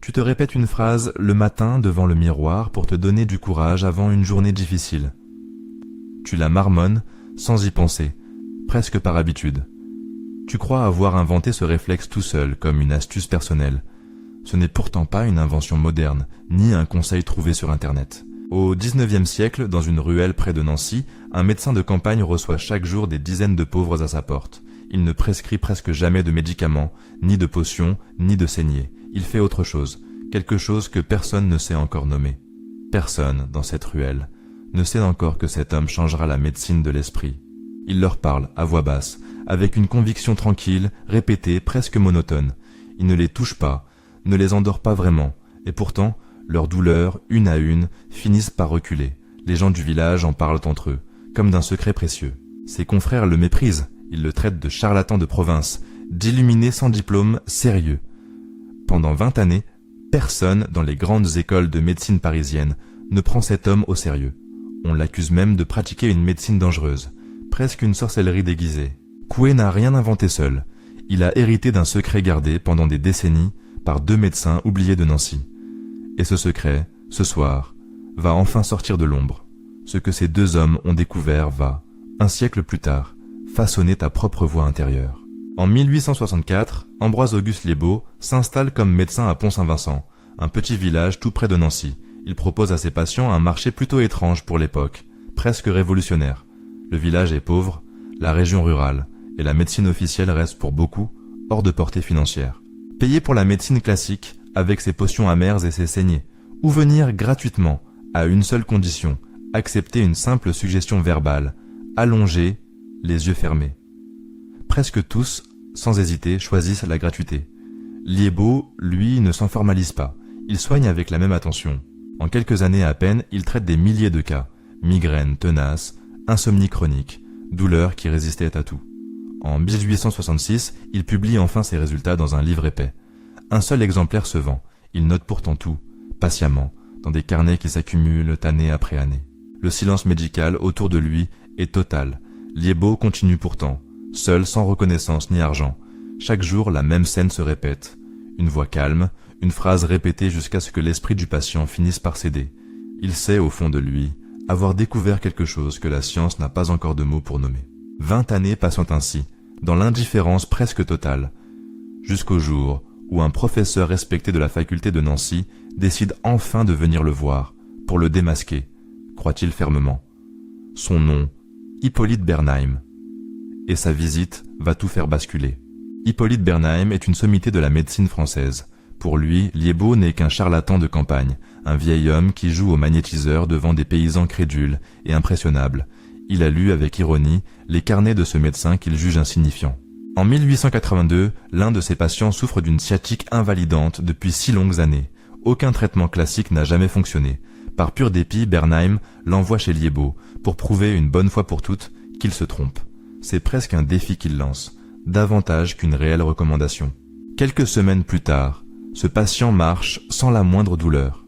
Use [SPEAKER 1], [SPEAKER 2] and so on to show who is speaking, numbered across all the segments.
[SPEAKER 1] Tu te répètes une phrase le matin devant le miroir pour te donner du courage avant une journée difficile. Tu la marmonnes sans y penser, presque par habitude. Tu crois avoir inventé ce réflexe tout seul, comme une astuce personnelle. Ce n'est pourtant pas une invention moderne, ni un conseil trouvé sur Internet. Au XIXe siècle, dans une ruelle près de Nancy, un médecin de campagne reçoit chaque jour des dizaines de pauvres à sa porte. Il ne prescrit presque jamais de médicaments, ni de potions, ni de saignées. Il fait autre chose, quelque chose que personne ne sait encore nommer. Personne, dans cette ruelle, ne sait encore que cet homme changera la médecine de l'esprit. Il leur parle, à voix basse, avec une conviction tranquille, répétée, presque monotone. Il ne les touche pas, ne les endort pas vraiment, et pourtant, leurs douleurs, une à une, finissent par reculer. Les gens du village en parlent entre eux, comme d'un secret précieux. Ses confrères le méprisent, ils le traitent de charlatan de province, d'illuminé sans diplôme, sérieux. Pendant 20 années, personne dans les grandes écoles de médecine parisiennes ne prend cet homme au sérieux. On l'accuse même de pratiquer une médecine dangereuse, presque une sorcellerie déguisée. Coué n'a rien inventé seul. Il a hérité d'un secret gardé pendant des décennies par 2 médecins oubliés de Nancy. Et ce secret, ce soir, va enfin sortir de l'ombre. Ce que ces 2 hommes ont découvert va, un siècle plus tard, façonner ta propre voix intérieure. En 1864, Ambroise-Auguste Liébaud s'installe comme médecin à Pont-Saint-Vincent, un petit village tout près de Nancy. Il propose à ses patients un marché plutôt étrange pour l'époque, presque révolutionnaire. Le village est pauvre, la région rurale, et la médecine officielle reste pour beaucoup hors de portée financière. Payer pour la médecine classique, avec ses potions amères et ses saignées, ou venir gratuitement, à une seule condition, accepter une simple suggestion verbale, allongée, les yeux fermés. Presque tous, sans hésiter, choisissent la gratuité. Liébaud, lui, ne s'en formalise pas. Il soigne avec la même attention. En quelques années à peine, il traite des milliers de cas. Migraines tenaces, insomnie chronique, douleurs qui résistaient à tout. En 1866, il publie enfin ses résultats dans un livre épais. Un seul exemplaire se vend. Il note pourtant tout, patiemment, dans des carnets qui s'accumulent année après année. Le silence médical autour de lui est total. Liébaud continue pourtant, seul, sans reconnaissance ni argent. Chaque jour, la même scène se répète. Une voix calme, une phrase répétée jusqu'à ce que l'esprit du patient finisse par céder. Il sait, au fond de lui, avoir découvert quelque chose que la science n'a pas encore de mots pour nommer. 20 années passant ainsi, dans l'indifférence presque totale, jusqu'au jour où un professeur respecté de la faculté de Nancy décide enfin de venir le voir, pour le démasquer, croit-il fermement. Son nom, Hippolyte Bernheim. Et sa visite va tout faire basculer. Hippolyte Bernheim est une sommité de la médecine française. Pour lui, Liébaud n'est qu'un charlatan de campagne, un vieil homme qui joue au magnétiseur devant des paysans crédules et impressionnables. Il a lu avec ironie les carnets de ce médecin qu'il juge insignifiant. En 1882, l'un de ses patients souffre d'une sciatique invalidante depuis 6 longues années. Aucun traitement classique n'a jamais fonctionné. Par pur dépit, Bernheim l'envoie chez Liébaud pour prouver une bonne fois pour toutes qu'il se trompe. C'est presque un défi qu'il lance, davantage qu'une réelle recommandation. Quelques semaines plus tard, ce patient marche sans la moindre douleur.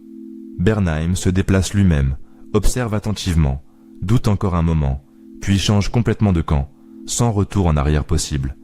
[SPEAKER 1] Bernheim se déplace lui-même, observe attentivement, doute encore un moment, puis change complètement de camp, sans retour en arrière possible.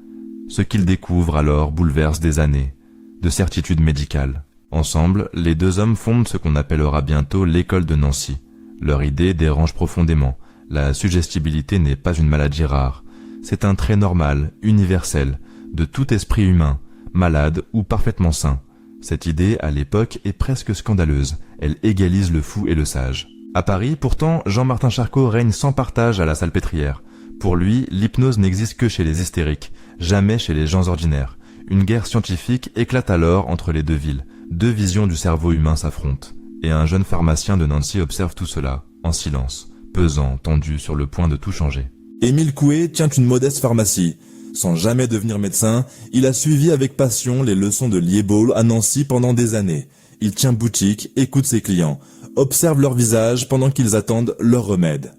[SPEAKER 1] Ce qu'il découvre alors bouleverse des années de certitude médicale. Ensemble, les 2 hommes fondent ce qu'on appellera bientôt l'école de Nancy. Leur idée dérange profondément. La suggestibilité n'est pas une maladie rare. C'est un trait normal, universel, de tout esprit humain, malade ou parfaitement sain. Cette idée, à l'époque, est presque scandaleuse. Elle égalise le fou et le sage. À Paris, pourtant, Jean-Martin Charcot règne sans partage à la Salpêtrière. Pour lui, l'hypnose n'existe que chez les hystériques, jamais chez les gens ordinaires. Une guerre scientifique éclate alors entre les 2 villes. 2 visions du cerveau humain s'affrontent. Et un jeune pharmacien de Nancy observe tout cela, en silence, pesant, tendu, sur le point de tout changer.
[SPEAKER 2] Émile Coué tient une modeste pharmacie. Sans jamais devenir médecin, il a suivi avec passion les leçons de Liébaud à Nancy pendant des années. Il tient boutique, écoute ses clients, observe leur visage pendant qu'ils attendent leur remède.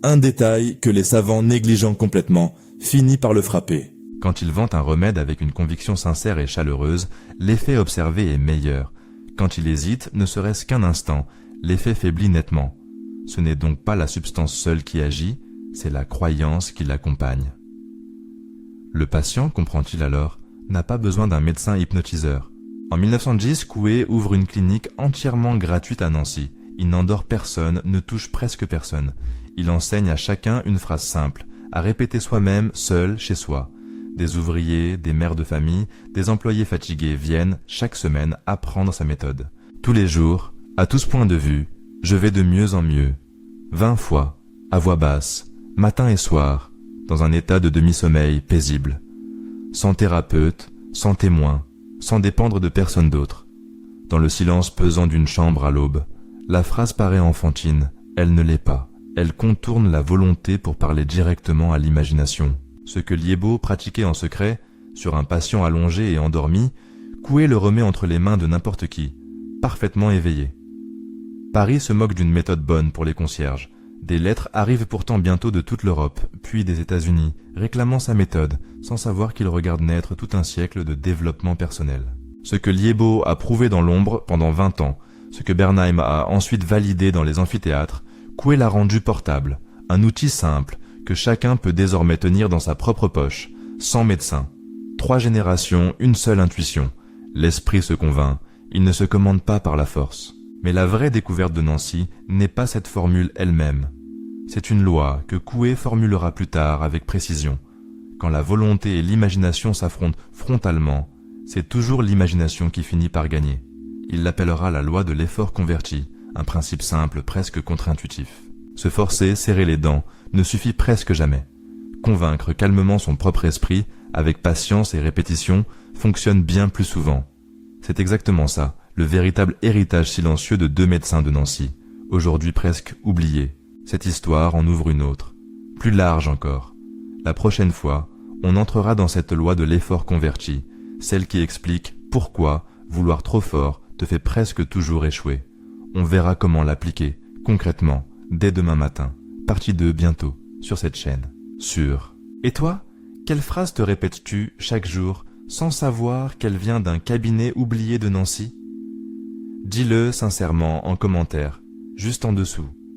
[SPEAKER 2] Un détail que les savants négligent complètement finit par le frapper.
[SPEAKER 1] Quand il vante un remède avec une conviction sincère et chaleureuse, l'effet observé est meilleur. Quand il hésite, ne serait-ce qu'un instant, l'effet faiblit nettement. Ce n'est donc pas la substance seule qui agit, c'est la croyance qui l'accompagne. Le patient, comprend-il alors, n'a pas besoin d'un médecin hypnotiseur. En 1910, Coué ouvre une clinique entièrement gratuite à Nancy. Il n'endort personne, ne touche presque personne. Il enseigne à chacun une phrase simple, à répéter soi-même, seul, chez soi. Des ouvriers, des mères de famille, des employés fatigués viennent, chaque semaine, apprendre sa méthode. Tous les jours, à tous points de vue, je vais de mieux en mieux. 20 fois, à voix basse, matin et soir, dans un état de demi-sommeil paisible. Sans thérapeute, sans témoin, sans dépendre de personne d'autre. Dans le silence pesant d'une chambre à l'aube, la phrase paraît enfantine, elle ne l'est pas. Elle contourne la volonté pour parler directement à l'imagination. Ce que Liébaud pratiquait en secret, sur un patient allongé et endormi, Coué le remet entre les mains de n'importe qui, parfaitement éveillé. Paris se moque d'une méthode bonne pour les concierges. Des lettres arrivent pourtant bientôt de toute l'Europe, puis des États-Unis, réclamant sa méthode, sans savoir qu'il regarde naître tout un siècle de développement personnel. Ce que Liébaud a prouvé dans l'ombre pendant 20 ans, ce que Bernheim a ensuite validé dans les amphithéâtres, Coué l'a rendu portable, un outil simple que chacun peut désormais tenir dans sa propre poche, sans médecin. 3 générations, une seule intuition. L'esprit se convainc, il ne se commande pas par la force. Mais la vraie découverte de Nancy n'est pas cette formule elle-même. C'est une loi que Coué formulera plus tard avec précision. Quand la volonté et l'imagination s'affrontent frontalement, c'est toujours l'imagination qui finit par gagner. Il l'appellera la loi de l'effort converti, un principe simple, presque contre-intuitif. Se forcer, serrer les dents, ne suffit presque jamais. Convaincre calmement son propre esprit, avec patience et répétition, fonctionne bien plus souvent. C'est exactement ça, le véritable héritage silencieux de 2 médecins de Nancy, aujourd'hui presque oubliés. Cette histoire en ouvre une autre, plus large encore. La prochaine fois, on entrera dans cette loi de l'effort converti, celle qui explique pourquoi vouloir trop fort te fait presque toujours échouer. On verra comment l'appliquer, concrètement, dès demain matin. Partie 2 bientôt, sur cette chaîne. Sur. Et toi, quelle phrase te répètes-tu chaque jour, sans savoir qu'elle vient d'un cabinet oublié de Nancy ? Dis-le sincèrement en commentaire, juste en dessous.